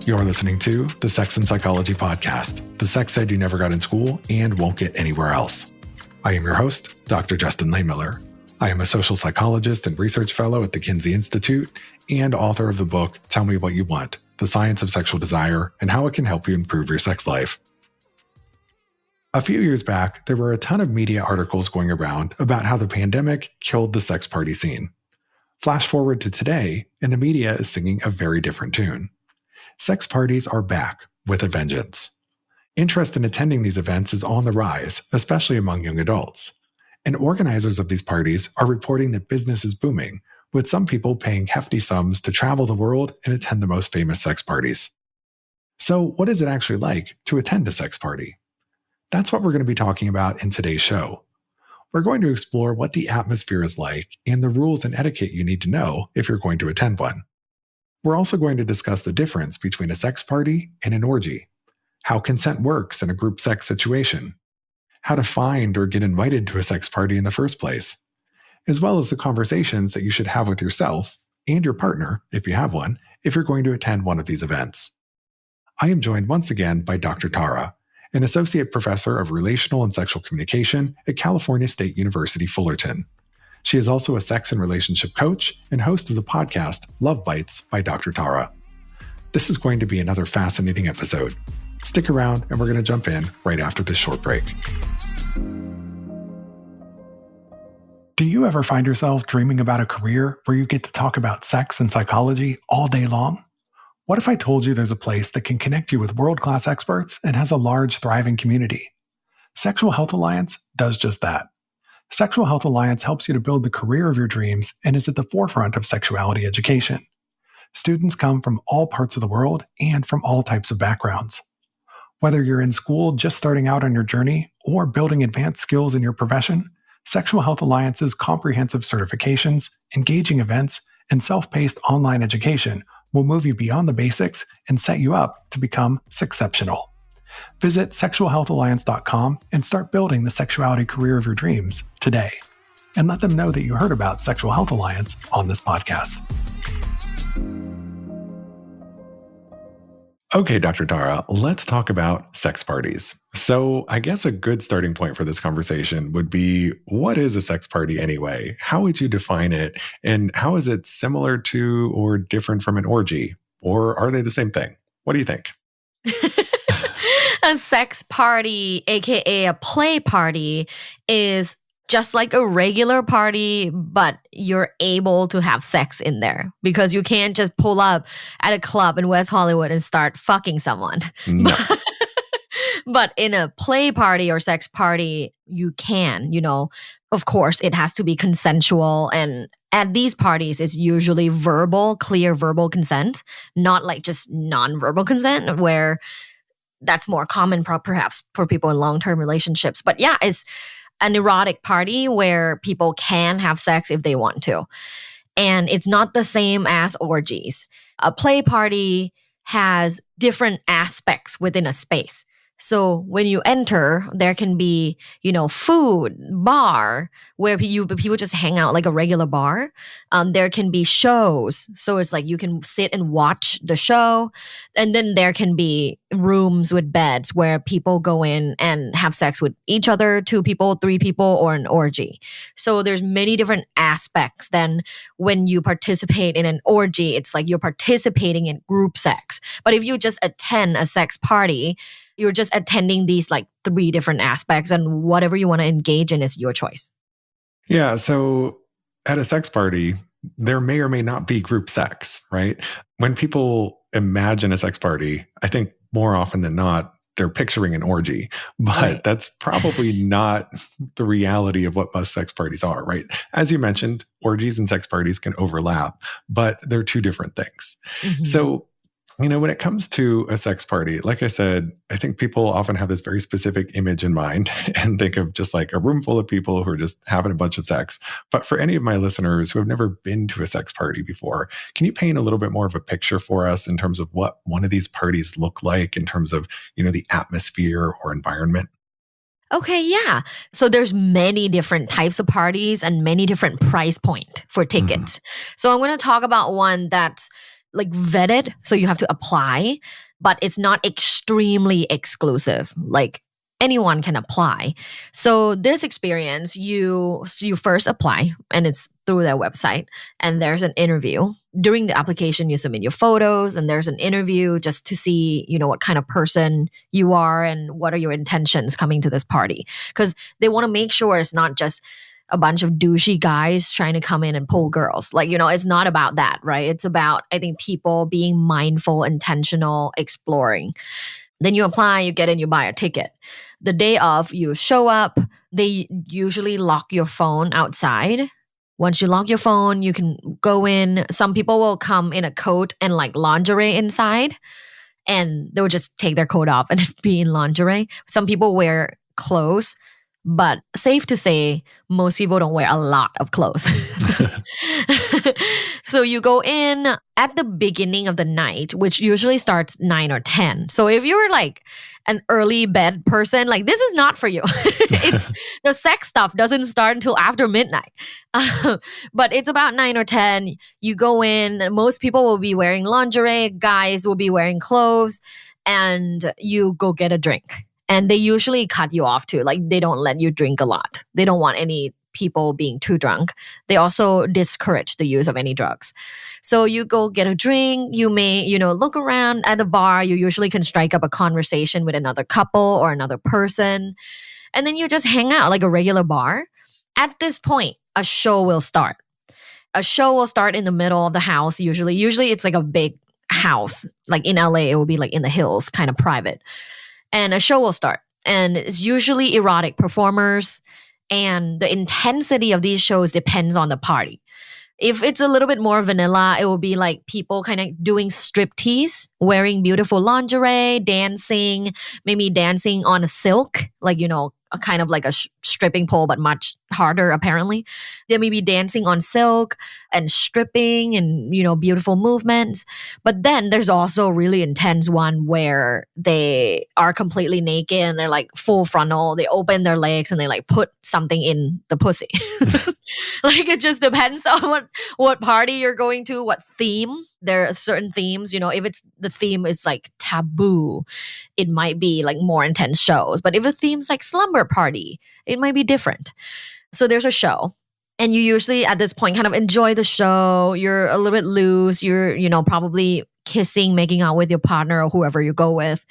You're listening to the Sex and Psychology Podcast, the sex ed you never got in school and won't get anywhere else. I am your host, Dr. Justin Lehmiller. I am a social psychologist and research fellow at the Kinsey Institute and author of the book, Tell Me What You Want, The Science of Sexual Desire and How It Can Help You Improve Your Sex Life. A few years back, there were a ton of media articles going around about how the pandemic killed the sex party scene. Flash forward to today, and the media is singing a very different tune. Sex parties are back with a vengeance. Interest in attending these events is on the rise, especially among young adults. And organizers of these parties are reporting that business is booming, with some people paying hefty sums to travel the world and attend the most famous sex parties. So, what is it actually like to attend a sex party? That's what we're going to be talking about in today's show. We're going to explore what the atmosphere is like and the rules and etiquette you need to know if you're going to attend one. We're also going to discuss the difference between a sex party and an orgy, how consent works in a group sex situation, how to find or get invited to a sex party in the first place, as well as the conversations that you should have with yourself and your partner, if you have one, if you're going to attend one of these events. I am joined once again by Dr. Tara, an associate professor of relational and sexual communication at California State University, Fullerton. She is also a sex and relationship coach and host of the podcast Love Bites by Dr. Tara. This is going to be another fascinating episode. Stick around and we're going to jump in right after this short break. Do you ever find yourself dreaming about a career where you get to talk about sex and psychology all day long? What if I told you there's a place that can connect you with world-class experts and has a large, thriving community? Sexual Health Alliance does just that. Sexual Health Alliance helps you to build the career of your dreams and is at the forefront of sexuality education. Students come from all parts of the world and from all types of backgrounds. Whether you're in school just starting out on your journey or building advanced skills in your profession, Sexual Health Alliance's comprehensive certifications, engaging events, and self-paced online education will move you beyond the basics and set you up to become sexceptional. Visit sexualhealthalliance.com and start building the sexuality career of your dreams today. And let them know that you heard about Sexual Health Alliance on this podcast. Okay, Dr. Tara, let's talk about sex parties. So I guess a good starting point for this conversation would be, what is a sex party anyway? How would you define it? And how is it similar to or different from an orgy? Or are they the same thing? What do you think? A sex party, aka a play party, is just like a regular party, but you're able to have sex in there because you can't just pull up at a club in West Hollywood and start fucking someone. No. But in a play party or sex party, you can, of course, it has to be consensual. And at these parties, it's usually clear verbal consent, not like just non-verbal consent where that's more common perhaps for people in long-term relationships. But yeah, it's an erotic party where people can have sex if they want to. And it's not the same as orgies. A play party has different aspects within a space. So when you enter, there can be, food, bar, where people just hang out like a regular bar. There can be shows. So it's like you can sit and watch the show. And then there can be rooms with beds where people go in and have sex with each other, 2 people, 3 people, or an orgy. So there's many different aspects than when you participate in an orgy. It's like you're participating in group sex. But if you just attend a sex party, you're just attending these like 3 different aspects, and whatever you want to engage in is your choice. Yeah. So at a sex party, there may or may not be group sex, right? When people imagine a sex party, I think more often than not, they're picturing an orgy, but right. That's probably not the reality of what most sex parties are, right? As you mentioned, orgies and sex parties can overlap, but they're 2 different things. Mm-hmm. So when it comes to a sex party, like I said, I think people often have this very specific image in mind and think of just like a room full of people who are just having a bunch of sex. But for any of my listeners who have never been to a sex party before, can you paint a little bit more of a picture for us in terms of what one of these parties look like in terms of, the atmosphere or environment? Okay, yeah. So there's many different types of parties and many different price point for tickets. So I'm going to talk about one that's like vetted, so you have to apply, but it's not extremely exclusive. Like anyone can apply. So this experience, you first apply, and it's through their website, and there's an interview. During the application, you submit your photos, and there's an interview just to see, what kind of person you are and what are your intentions coming to this party. Because they want to make sure it's not just a bunch of douchey guys trying to come in and pull girls. Like, it's not about that, right? It's about, I think, people being mindful, intentional, exploring. Then you apply, you get in, you buy a ticket. The day of, you show up, they usually lock your phone outside. Once you lock your phone, you can go in. Some people will come in a coat and like lingerie inside, and they'll just take their coat off and be in lingerie. Some people wear clothes, but safe to say, most people don't wear a lot of clothes. So you go in at the beginning of the night, which usually starts 9 or 10. So if you're like an early bed person, like this is not for you. It's the sex stuff doesn't start until after midnight. But it's about 9 or 10. You go in, most people will be wearing lingerie, guys will be wearing clothes, and you go get a drink. And they usually cut you off too. Like they don't let you drink a lot. They don't want any people being too drunk. They also discourage the use of any drugs. So you go get a drink. You may, look around at the bar. You usually can strike up a conversation with another couple or another person. And then you just hang out like a regular bar. At this point, a show will start. A show will start in the middle of the house usually. Usually it's like a big house. Like in LA, it will be like in the hills, kind of private. And a show will start. And it's usually erotic performers. And the intensity of these shows depends on the party. If it's a little bit more vanilla, it will be like people kind of doing striptease, wearing beautiful lingerie, dancing, maybe dancing on a silk, like, a kind of like a stripping pole, but much harder, apparently. They may be dancing on silk and stripping and, beautiful movements. But then there's also a really intense one where they are completely naked and they're like full frontal. They open their legs and they like put something in the pussy. Like it just depends on what party you're going to, what theme. There are certain themes, if it's the theme is like taboo, it might be like more intense shows. But if the theme's like slumber party, it might be different. So there's a show. And you usually at this point kind of enjoy the show. You're a little bit loose. You're, probably kissing, making out with your partner or whoever you go with.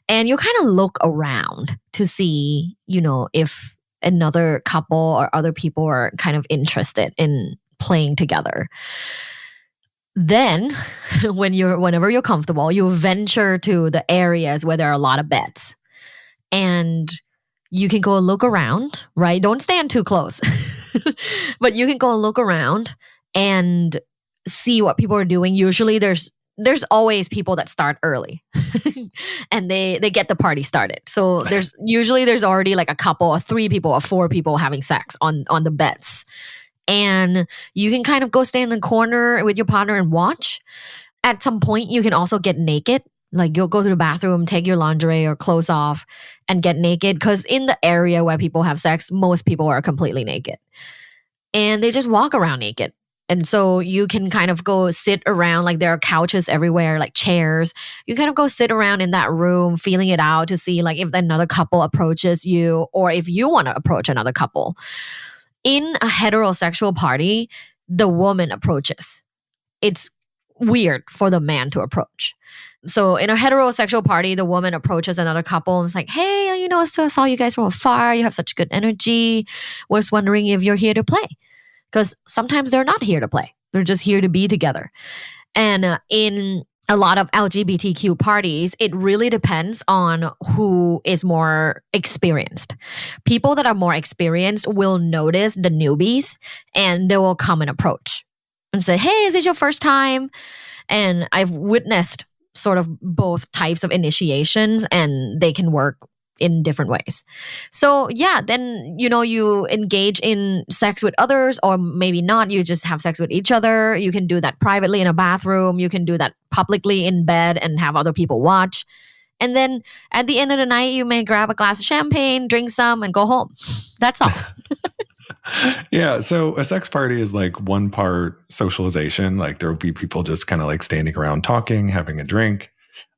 And you kind of look around to see, if another couple or other people are kind of interested in playing together. Then, whenever you're comfortable, you venture to the areas where there are a lot of beds. And you can go look around, right? Don't stand too close. But you can go look around and see what people are doing. Usually there's always people that start early and they get the party started. So there's already like a couple or 3 people or 4 people having sex on the beds. And you can kind of go stand in the corner with your partner and watch. At some point, you can also get naked. Like you'll go to the bathroom, take your lingerie or clothes off and get naked. Because in the area where people have sex, most people are completely naked. And they just walk around naked. And so you can kind of go sit around, like there are couches everywhere, like chairs. You kind of go sit around in that room, feeling it out to see like if another couple approaches you or if you want to approach another couple. In a heterosexual party, the woman approaches. It's weird for the man to approach. So in a heterosexual party, the woman approaches another couple and is like, hey, I saw you guys from afar. You have such good energy. Was wondering if you're here to play. Because sometimes they're not here to play. They're just here to be together. And in a lot of LGBTQ parties, it really depends on who is more experienced. People that are more experienced will notice the newbies and they will come and approach and say, hey, is this your first time? And I've witnessed sort of both types of initiations and they can work in different ways. So yeah, then, you engage in sex with others or maybe not. You just have sex with each other. You can do that privately in a bathroom. You can do that publicly in bed and have other people watch. And then at the end of the night, you may grab a glass of champagne, drink some and go home. That's all. Yeah. So a sex party is like one part socialization. Like there will be people just kind of like standing around talking, having a drink.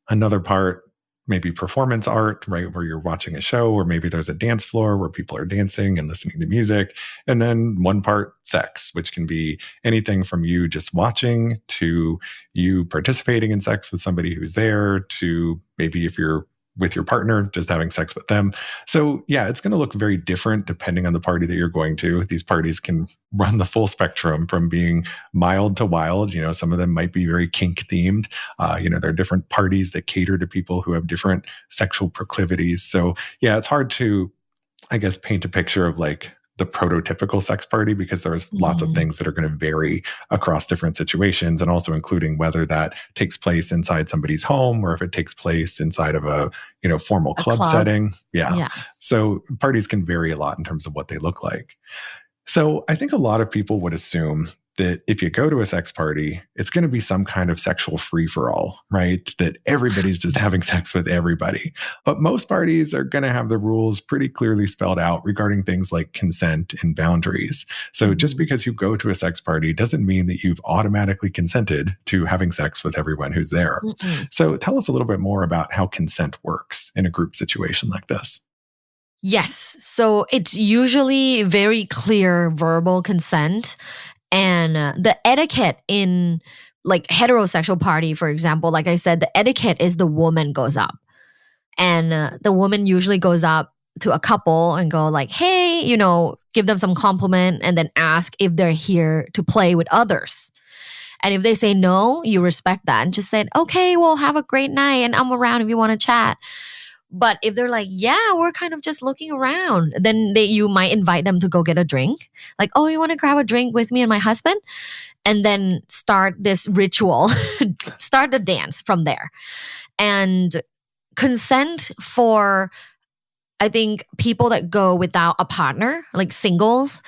Another part, maybe performance art, right? Where you're watching a show, or maybe there's a dance floor where people are dancing and listening to music. And then one part, sex, which can be anything from you just watching to you participating in sex with somebody who's there to maybe if you're with your partner, just having sex with them. So, yeah, it's going to look very different depending on the party that you're going to. These parties can run the full spectrum from being mild to wild. Some of them might be very kink themed. There are different parties that cater to people who have different sexual proclivities. So, yeah, it's hard to, I guess, paint a picture of like the prototypical sex party because there's lots of things that are going to vary across different situations, and also including whether that takes place inside somebody's home or if it takes place inside of a formal A club club. setting. Yeah. Yeah. So parties can vary a lot in terms of what they look like. So I think a lot of people would assume that if you go to a sex party, it's going to be some kind of sexual free for all, right? That everybody's just having sex with everybody. But most parties are going to have the rules pretty clearly spelled out regarding things like consent and boundaries. So just because you go to a sex party doesn't mean that you've automatically consented to having sex with everyone who's there. So tell us a little bit more about how consent works in a group situation like this. Yes. So it's usually very clear verbal consent. And the etiquette in like heterosexual party, for example, like I said, the etiquette is the woman goes up. And the woman usually goes up to a couple and go like, hey, give them some compliment and then ask if they're here to play with others. And if they say no, you respect that and just say, okay, well, have a great night and I'm around if you want to chat. But if they're like, yeah, we're kind of just looking around, then you might invite them to go get a drink. Like, oh, you want to grab a drink with me and my husband? And then start this ritual, start the dance from there. And consent for, I think, people that go without a partner, like singles,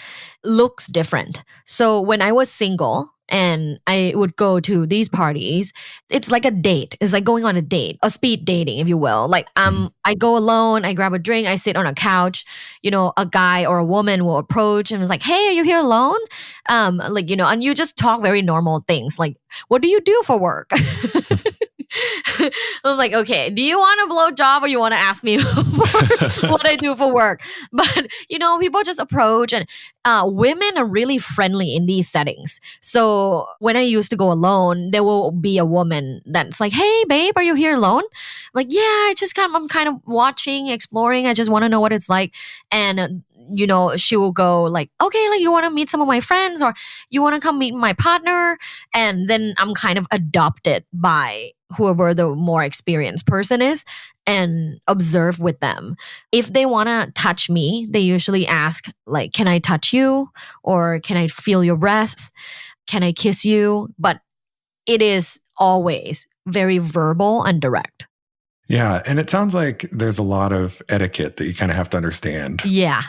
looks different. So when I was single, and I would go to these parties, it's like a date. It's like going on a date, a speed dating, if you will. Like I go alone, I grab a drink, I sit on a couch, a guy or a woman will approach and is like, hey, are you here alone? And you just talk very normal things like, what do you do for work? I'm like, okay, do you want a blow job or you want to ask me what I do for work? But, people just approach and women are really friendly in these settings. So when I used to go alone, there will be a woman that's like, hey, babe, are you here alone? I'm like, yeah, I'm kind of watching, exploring. I just want to know what it's like. And she will go like, okay, like you want to meet some of my friends or you want to come meet my partner? And then I'm kind of adopted by whoever the more experienced person is and observe with them. If they want to touch me, they usually ask like, can I touch you? Or can I feel your breasts? Can I kiss you? But it is always very verbal and direct. Yeah. And it sounds like there's a lot of etiquette that you kind of have to understand. Yeah.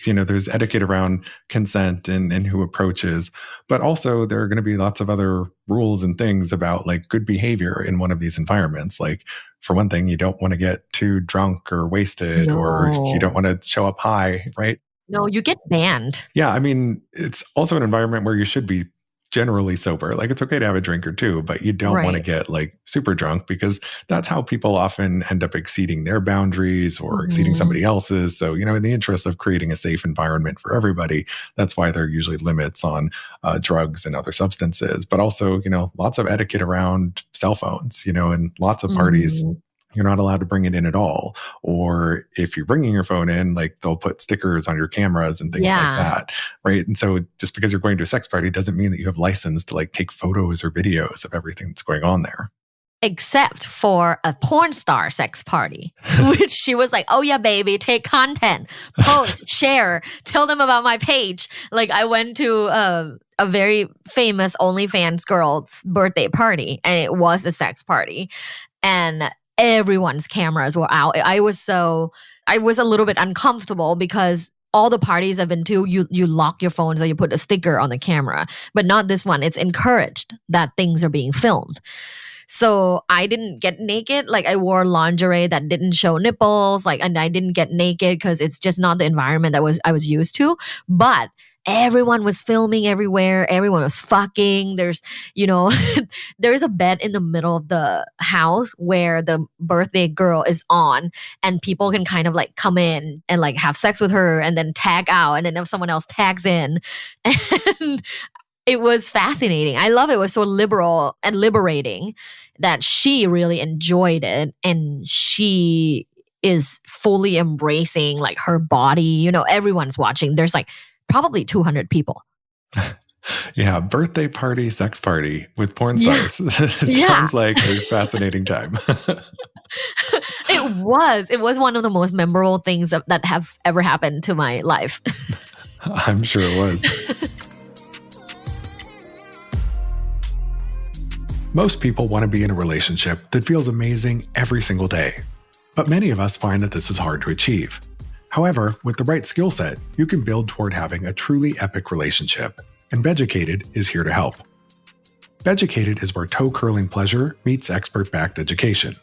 There's etiquette around consent and who approaches, but also there are going to be lots of other rules and things about like good behavior in one of these environments. Like for one thing, you don't want to get too drunk or wasted, or you don't want to show up high, right? No, you get banned. Yeah. I mean, it's also an environment where you should be generally sober. Like it's okay to have a drink or two, but you don't want to get like super drunk because that's how people often end up exceeding their boundaries or exceeding somebody else's. So, in the interest of creating a safe environment for everybody, that's why there are usually limits on drugs and other substances, but also, lots of etiquette around cell phones, and lots of parties. You're not allowed to bring it in at all. Or if you're bringing your phone in, like they'll put stickers on your cameras and things like that. Right. And so just because you're going to a sex party doesn't mean that you have license to like take photos or videos of everything that's going on there. Except for a porn star sex party, which she was like, oh yeah, baby, take content, post, share, tell them about my page. Like I went to a very famous OnlyFans girl's birthday party and it was a sex party. And everyone's cameras were out. I was a little bit uncomfortable because all the parties I've been to, you lock your phones or you put a sticker on the camera, but not this one. It's encouraged that things are being filmed. So I didn't get naked. Like I wore lingerie that didn't show nipples. And I didn't get naked because it's just not the environment that I was used to. But everyone was filming everywhere. Everyone was fucking. There's, you know, there's a bed in the middle of the house where the birthday girl is on, and people can kind of like come in and like have sex with her and then tag out. And then if someone else tags in, and it was fascinating. I love it. It was so liberal and liberating that she really enjoyed it. And she is fully embracing like her body. You know, everyone's watching. There's like probably 200 people. Yeah, birthday party, sex party with porn Yeah. stars. Yeah. Sounds like a fascinating time. It was one of the most memorable things that have ever happened to my life. I'm sure it was. Most people want to be in a relationship that feels amazing every single day. But many of us find that this is hard to achieve. However, with the right skill set, you can build toward having a truly epic relationship, and Beducated is here to help. Beducated is where toe-curling pleasure meets expert-backed education.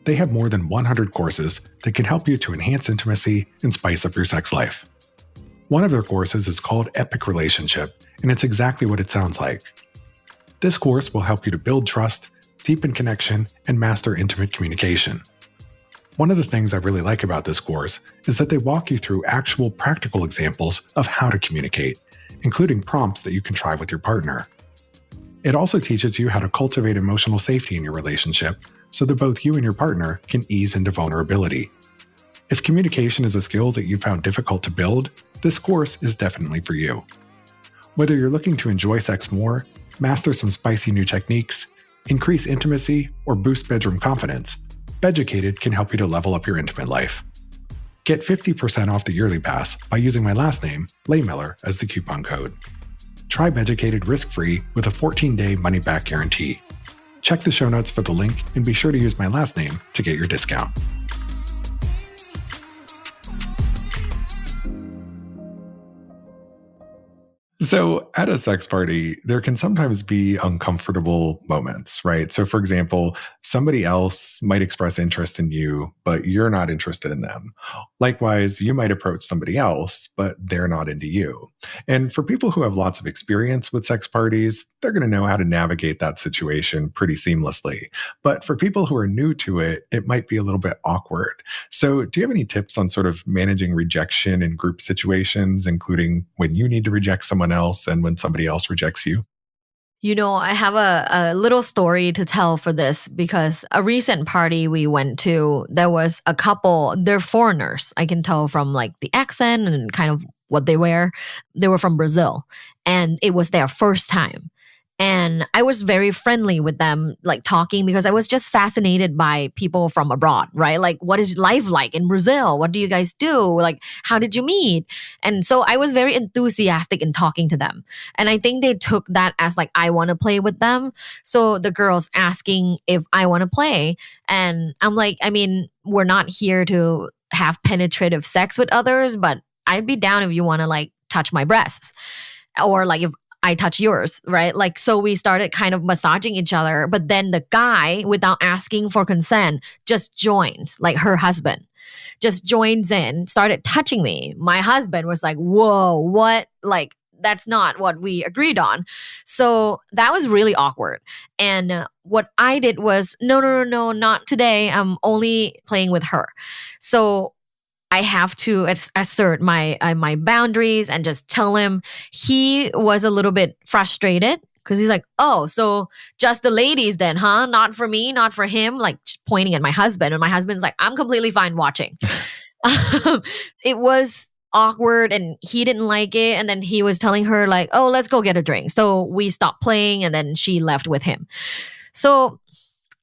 They have more than 100 courses that can help you to enhance intimacy and spice up your sex life. One of their courses is called Epic Relationship, and it's exactly what it sounds like. This course will help you to build trust, deepen connection, and master intimate communication. One of the things I really like about this course is that they walk you through actual practical examples of how to communicate, including prompts that you can try with your partner. It also teaches you how to cultivate emotional safety in your relationship so that both you and your partner can ease into vulnerability. If communication is a skill that you found difficult to build, this course is definitely for you. Whether you're looking to enjoy sex more, master some spicy new techniques, increase intimacy, or boost bedroom confidence, Beducated can help you to level up your intimate life. Get 50% off the yearly pass by using my last name, Laymiller, as the coupon code. Try Beducated risk-free with a 14-day money-back guarantee. Check the show notes for the link and be sure to use my last name to get your discount. So at a sex party, there can sometimes be uncomfortable moments, right? So for example, somebody else might express interest in you, but you're not interested in them. Likewise, you might approach somebody else, but they're not into you. And for people who have lots of experience with sex parties, they're going to know how to navigate that situation pretty seamlessly. But for people who are new to it, it might be a little bit awkward. So do you have any tips on sort of managing rejection in group situations, including when you need to reject someone else and when somebody else rejects you? You know, I have a little story to tell for this because a recent party we went to, there was a couple, they're foreigners. I can tell from like the accent and kind of what they wear. They were from Brazil and it was their first time. And I was very friendly with them, like talking because I was just fascinated by people from abroad, right? Like, what is life like in Brazil? What do you guys do? Like, how did you meet? And so I was very enthusiastic in talking to them. And I think they took that as like, I want to play with them. So the girls asking if I want to play. And I'm like, I mean, we're not here to have penetrative sex with others, but I'd be down if you want to like touch my breasts. Or like if I touch yours, right? Like, so we started kind of massaging each other, but then the guy, without asking for consent, just joins, like her husband, just joins in, started touching me. My husband was like, whoa, what? Like, that's not what we agreed on. So that was really awkward. And what I did was, no, not today. I'm only playing with her. So I have to assert my boundaries and just tell him. He was a little bit frustrated because he's like, oh, so just the ladies then, huh? Not for me, not for him, like just pointing at my husband. And my husband's like, I'm completely fine watching. It was awkward and he didn't like it. And then he was telling her like, oh, let's go get a drink. So we stopped playing and then she left with him. So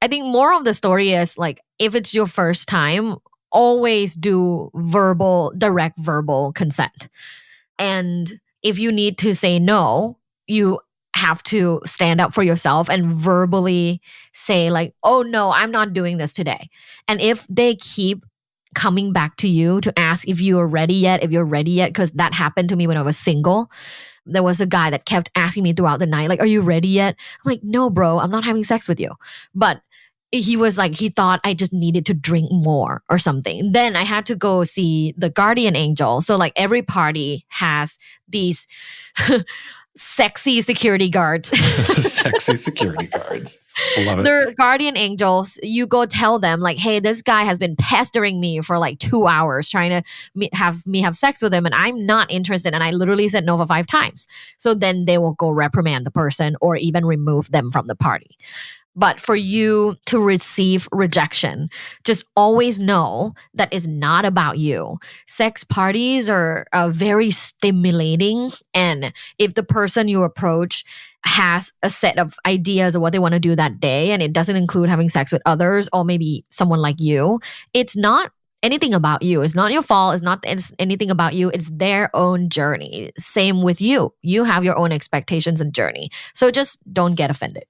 I think more of the story is like, if it's your first time, always do direct verbal consent. And if you need to say no, you have to stand up for yourself and verbally say like, oh no, I'm not doing this today. And if they keep coming back to you to ask if you're ready yet, because that happened to me when I was single. There was a guy that kept asking me throughout the night, like, are you ready yet? I'm like, no, bro, I'm not having sex with you. But he was like, he thought I just needed to drink more or something. Then I had to go see the guardian angel. So like every party has these sexy security guards. Sexy security guards. Love it. They're guardian angels. You go tell them like, hey, this guy has been pestering me for like 2 hours trying to have sex with him, and I'm not interested. And I literally said no for 5 times. So then they will go reprimand the person or even remove them from the party. But for you to receive rejection, just always know that it's not about you. Sex parties are very stimulating. And if the person you approach has a set of ideas of what they want to do that day, and it doesn't include having sex with others or maybe someone like you, it's not anything about you. It's not your fault. It's anything about you. It's their own journey. Same with you. You have your own expectations and journey. So just don't get offended.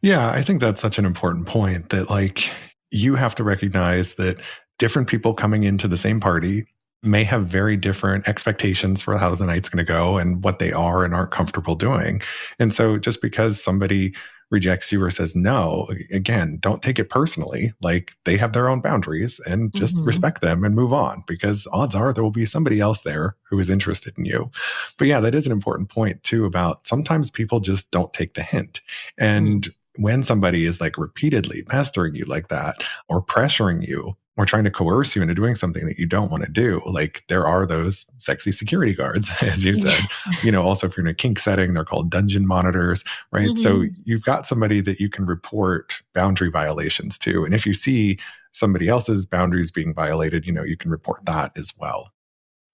Yeah, I think that's such an important point that like you have to recognize that different people coming into the same party may have very different expectations for how the night's going to go and what they are and aren't comfortable doing. And so just because somebody rejects you or says no, again, don't take it personally. Like they have their own boundaries and just respect them and move on, because odds are there will be somebody else there who is interested in you. But yeah, that is an important point too about sometimes people just don't take the hint. And when somebody is like repeatedly pestering you like that or pressuring you or trying to coerce you into doing something that you don't want to do, like there are those sexy security guards, as you said. Yes. Also if you're in a kink setting, they're called dungeon monitors, right? So you've got somebody that you can report boundary violations to. And if you see somebody else's boundaries being violated, you can report that as well.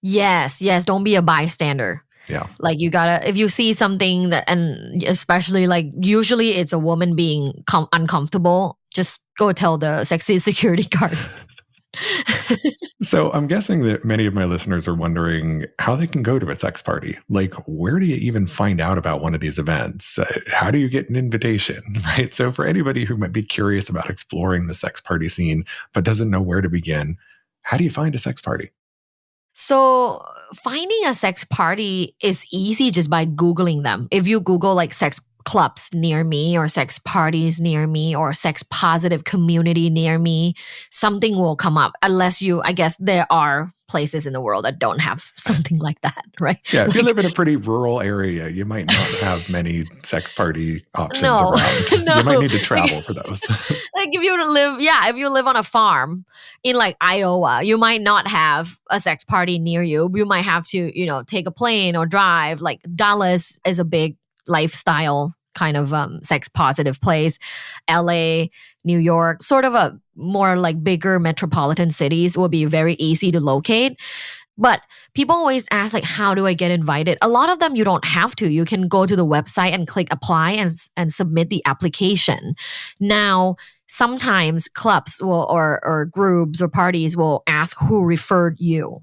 Yes. Don't be a bystander. Yeah. Like you gotta, if you see something that, and especially like usually it's a woman being uncomfortable, just go tell the sexy security guard. So I'm guessing that many of my listeners are wondering how they can go to a sex party. Like, where do you even find out about one of these events? How do you get an invitation, right? So for anybody who might be curious about exploring the sex party scene, but doesn't know where to begin, how do you find a sex party? So finding a sex party is easy just by Googling them. If you Google like sex clubs near me or sex parties near me or sex positive community near me, something will come up unless I guess there are places in the world that don't have something like that, right? Yeah, if you live in a pretty rural area, you might not have many sex party options around. No. You might need to travel for those. Like if you live on a farm in like Iowa, you might not have a sex party near you. You might have to, take a plane or drive. Like Dallas is a big lifestyle kind of sex positive place. LA, New York, sort of a more like bigger metropolitan cities will be very easy to locate. But people always ask like, how do I get invited? A lot of them you don't have to. You can go to the website and click apply and submit the application. Now, sometimes clubs will or groups or parties will ask who referred you.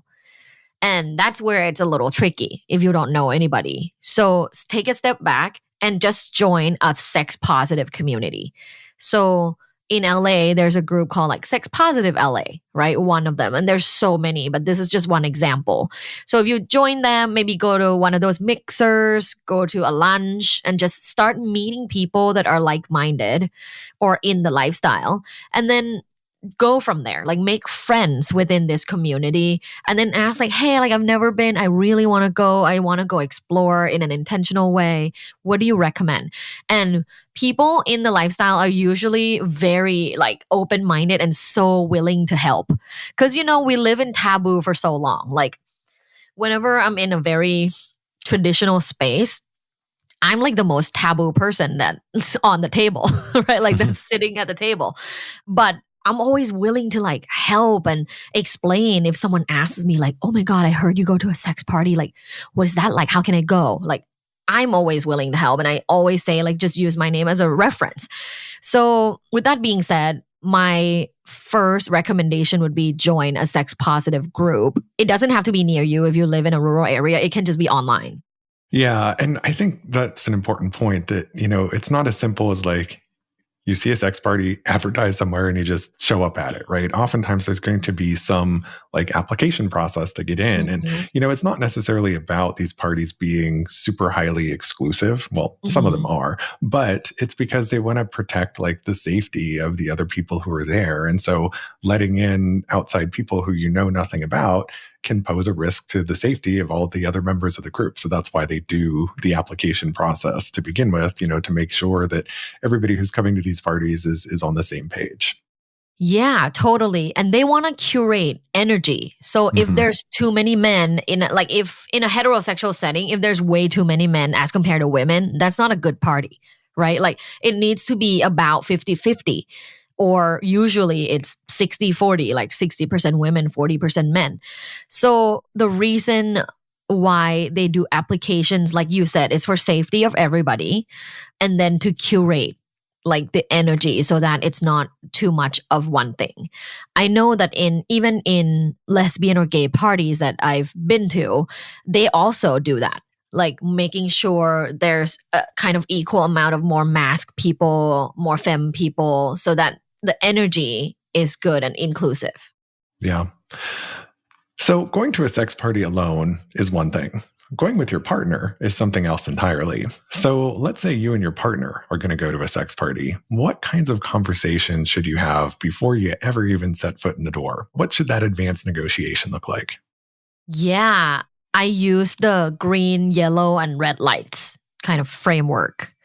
And that's where it's a little tricky if you don't know anybody. So take a step back and just join a sex positive community. So in LA, there's a group called like Sex Positive LA, right? One of them. And there's so many, but this is just one example. So if you join them, maybe go to one of those mixers, go to a lunch and just start meeting people that are like-minded or in the lifestyle. And then go from there, like make friends within this community and then ask like, hey, like I've never been, I really want to go. I want to go explore in an intentional way. What do you recommend? And people in the lifestyle are usually very like open-minded and so willing to help. Because, we live in taboo for so long. Like whenever I'm in a very traditional space, I'm like the most taboo person that's on the table, right? Like that's sitting at the table. But I'm always willing to like help and explain if someone asks me like, oh my God, I heard you go to a sex party. Like, what is that like? How can I go? Like, I'm always willing to help. And I always say like, just use my name as a reference. So with that being said, my first recommendation would be join a sex positive group. It doesn't have to be near you if you live in a rural area. It can just be online. Yeah. And I think that's an important point that, it's not as simple as like, You see a sex party advertised somewhere and you just show up at it, right? Oftentimes there's going to be some like application process to get in. And, Mhm. it's not necessarily about these parties being super highly exclusive. Well, some of them Mhm. are, but it's because they want to protect like the safety of the other people who are there. And so letting in outside people who you know nothing about can pose a risk to the safety of all the other members of the group. So that's why they do the application process to begin with, to make sure that everybody who's coming to these parties is on the same page. Yeah, totally. And they want to curate energy. So if Mhm. there's too many men if in a heterosexual setting, if there's way too many men as compared to women, that's not a good party, right? Like it needs to be about 50-50, or usually it's 60-40, like 60% women, 40% men. So the reason why they do applications, like you said, is for safety of everybody, and then to curate like the energy so that it's not too much of one thing. I know that even in lesbian or gay parties that I've been to, they also do that. Like making sure there's a kind of equal amount of more masked people, more femme people, so that the energy is good and inclusive. Yeah. So going to a sex party alone is one thing. Going with your partner is something else entirely. So let's say you and your partner are going to go to a sex party. What kinds of conversations should you have before you ever even set foot in the door? What should that advanced negotiation look like? Yeah, I use the green, yellow, and red lights kind of framework.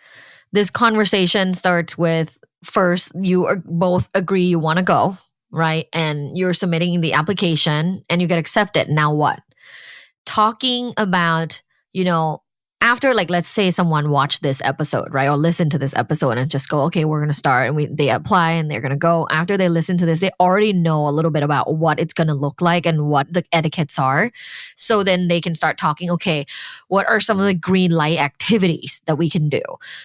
This conversation starts with, first, you both agree you want to go, right? And you're submitting the application and you get accepted. Now what? Talking about, you know, after, like, let's say someone watched this episode, right? Or listen to this episode and just go, okay, we're going to start. And they apply and they're going to go. After they listen to this, they already know a little bit about what it's going to look like and what the etiquettes are. So then they can start talking, okay, what are some of the green light activities that we can do?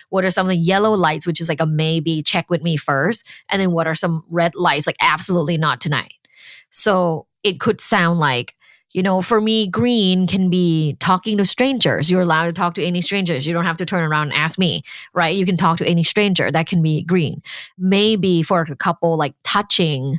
What are some of the yellow lights, which is like a maybe, check with me first? And then what are some red lights, like absolutely not tonight? So it could sound like, for me, green can be talking to strangers. You're allowed to talk to any strangers. You don't have to turn around and ask me, right? You can talk to any stranger. That can be green. Maybe for a couple, like touching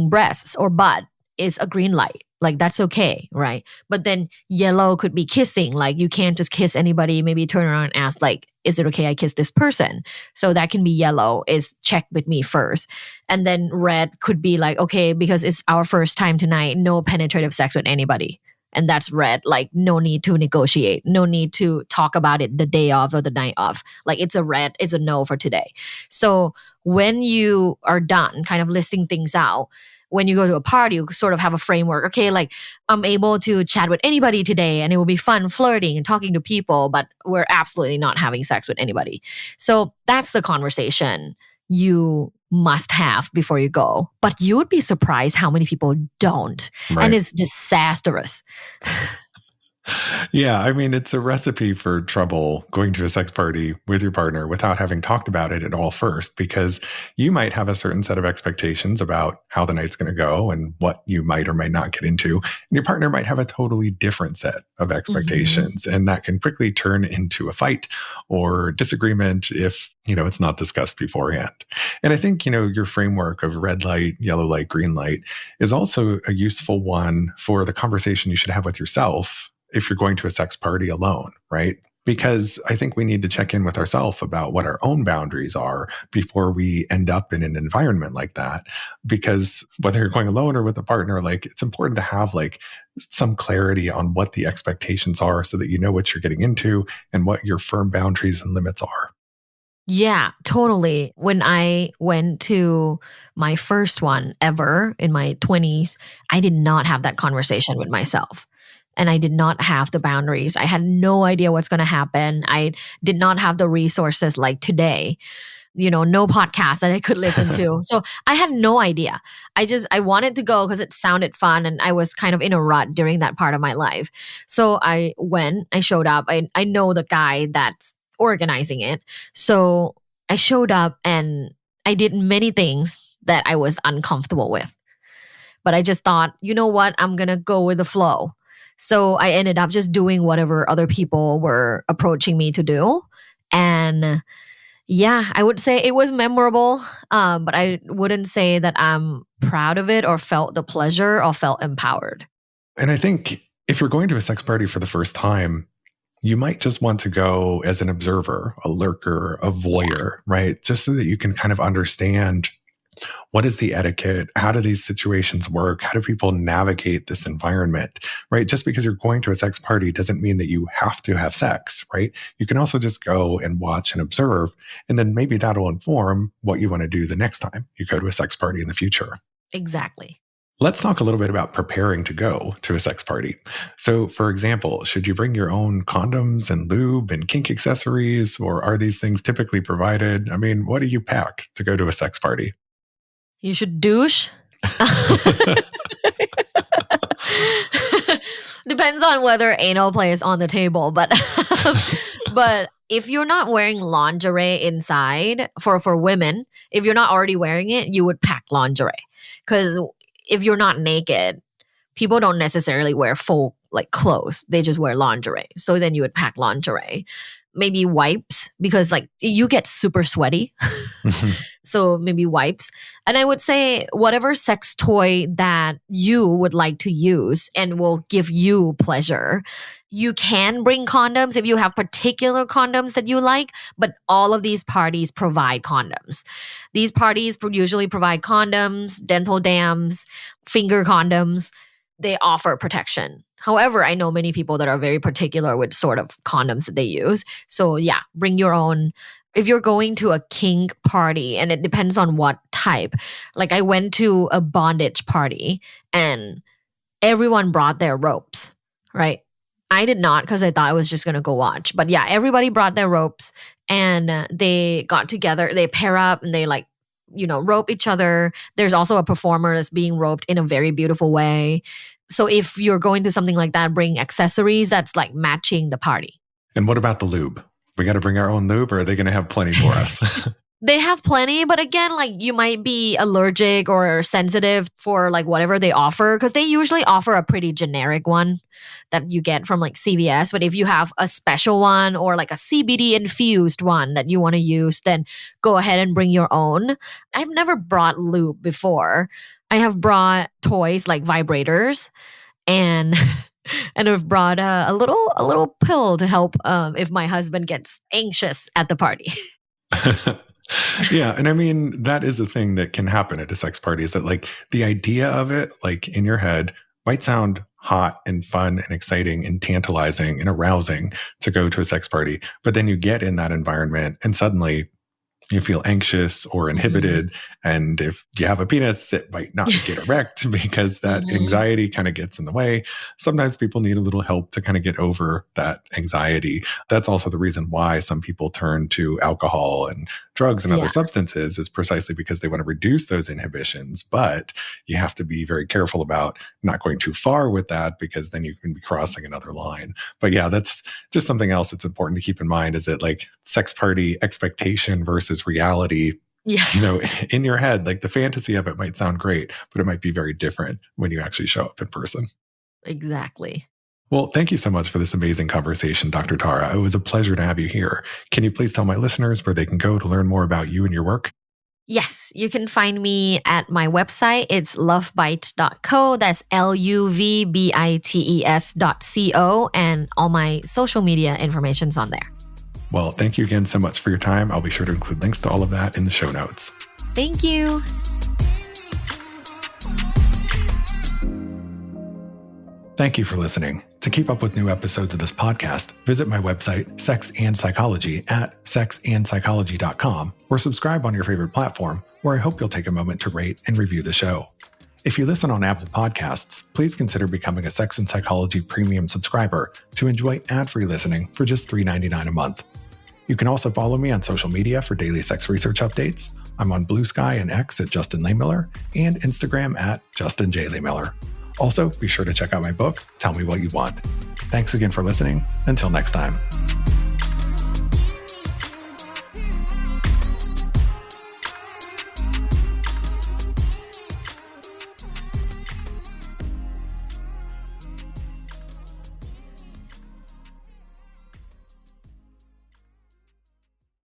breasts or butt is a green light. Like that's okay, right? But then yellow could be kissing. Like you can't just kiss anybody. Maybe turn around and ask, like, is it okay I kiss this person? So that can be yellow, is check with me first. And then red could be like, okay, because it's our first time tonight, no penetrative sex with anybody. And that's red. Like no need to negotiate, no need to talk about it the day of or the night of. Like it's a red, it's a no for today. So when you are done kind of listing things out, when you go to a party, you sort of have a framework. Okay, like I'm able to chat with anybody today and it will be fun flirting and talking to people, but we're absolutely not having sex with anybody. So that's the conversation you must have before you go. But you would be surprised how many people don't. And Right. it's disastrous. Yeah, I mean, it's a recipe for trouble going to a sex party with your partner without having talked about it at all first, because you might have a certain set of expectations about how the night's going to go and what you might or might not get into. And your partner might have a totally different set of Mhm. expectations. And that can quickly turn into a fight or disagreement if, it's not discussed beforehand. And I think, your framework of red light, yellow light, green light is also a useful one for the conversation you should have with yourself if you're going to a sex party alone, right? Because I think we need to check in with ourselves about what our own boundaries are before we end up in an environment like that. Because whether you're going alone or with a partner, like it's important to have like some clarity on what the expectations are so that you know what you're getting into and what your firm boundaries and limits are. Yeah, totally. When I went to my first one ever in my 20s, I did not have that conversation with myself. And I did not have the boundaries. I had no idea what's going to happen. I did not have the resources like today, no podcast that I could listen to. So I had no idea. I wanted to go because it sounded fun and I was kind of in a rut during that part of my life. So I showed up. I know the guy that's organizing it. So I showed up and I did many things that I was uncomfortable with. But I just thought, you know what? I'm going to go with the flow. So I ended up just doing whatever other people were approaching me to do. And Yeah, I would say it was memorable, but I wouldn't say that I'm proud of it or felt the pleasure or felt empowered. And I think if you're going to a sex party for the first time, you might just want to go as an observer, a lurker, a voyeur, right? Just so that you can kind of understand what is the etiquette? How do these situations work? How do people navigate this environment, right? Just because you're going to a sex party doesn't mean that you have to have sex, right? You can also just go and watch and observe, and then maybe that'll inform what you want to do the next time you go to a sex party in the future. Exactly. Let's talk a little bit about preparing to go to a sex party. So, for example, should you bring your own condoms and lube and kink accessories, or are these things typically provided? I mean, what do you pack to go to a sex party? You should douche. Depends on whether anal play is on the table, but but if you're not wearing lingerie inside for women, if you're not already wearing it, you would pack lingerie. Because if you're not naked, people don't necessarily wear full like clothes. They just wear lingerie. So then you would pack lingerie. Maybe wipes, because like you get super sweaty. So maybe wipes. And I would say whatever sex toy that you would like to use and will give you pleasure. You can bring condoms if you have particular condoms that you like, but all of these parties provide condoms. These parties usually provide condoms, dental dams, finger condoms. They offer protection. However, I know many people that are very particular with sort of condoms that they use. So yeah, bring your own. If you're going to a kink party, and it depends on what type. Like I went to a bondage party and everyone brought their ropes, right? I did not because I thought I was just going to go watch. But yeah, everybody brought their ropes and they got together, they pair up and they like, rope each other. There's also a performer that's being roped in a very beautiful way. So if you're going to something like that, bring accessories that's like matching the party. And what about the lube? We got to bring our own lube, or are they going to have plenty for us? They have plenty, but again, like you might be allergic or sensitive for like whatever they offer, because they usually offer a pretty generic one that you get from like CVS. But if you have a special one or like a CBD infused one that you want to use, then go ahead and bring your own. I've never brought lube before. I have brought toys like vibrators and and I've brought a little pill to help if my husband gets anxious at the party. Yeah. And I mean, that is a thing that can happen at a sex party, is that like the idea of it, like in your head, might sound hot and fun and exciting and tantalizing and arousing to go to a sex party. But then you get in that environment and suddenly you feel anxious or inhibited. And if you have a penis, it might not get erect because that anxiety kind of gets in the way. Sometimes people need a little help to kind of get over that anxiety. That's also the reason why some people turn to alcohol and drugs and other substances, is precisely because they want to reduce those inhibitions. But you have to be very careful about not going too far with that, because then you can be crossing another line. But yeah, that's just something else that's important to keep in mind, is that like sex party expectation versus reality. Yeah. In your head, like the fantasy of it might sound great, but it might be very different when you actually show up in person. Exactly. Well, thank you so much for this amazing conversation, Dr. Tara. It was a pleasure to have you here. Can you please tell my listeners where they can go to learn more about you and your work? Yes, you can find me at my website. It's lovebite.co. That's LUVBITES.co. And all my social media information's on there. Well, thank you again so much for your time. I'll be sure to include links to all of that in the show notes. Thank you. Thank you for listening. To keep up with new episodes of this podcast, visit my website, Sex and Psychology, at sexandpsychology.com, or subscribe on your favorite platform, where I hope you'll take a moment to rate and review the show. If you listen on Apple Podcasts, please consider becoming a Sex and Psychology Premium subscriber to enjoy ad-free listening for just $3.99 a month. You can also follow me on social media for daily sex research updates. I'm on Blue Sky and X at Justin Lehmiller, and Instagram at Justin J. Lehmiller. Also, be sure to check out my book, Tell Me What You Want. Thanks again for listening. Until next time.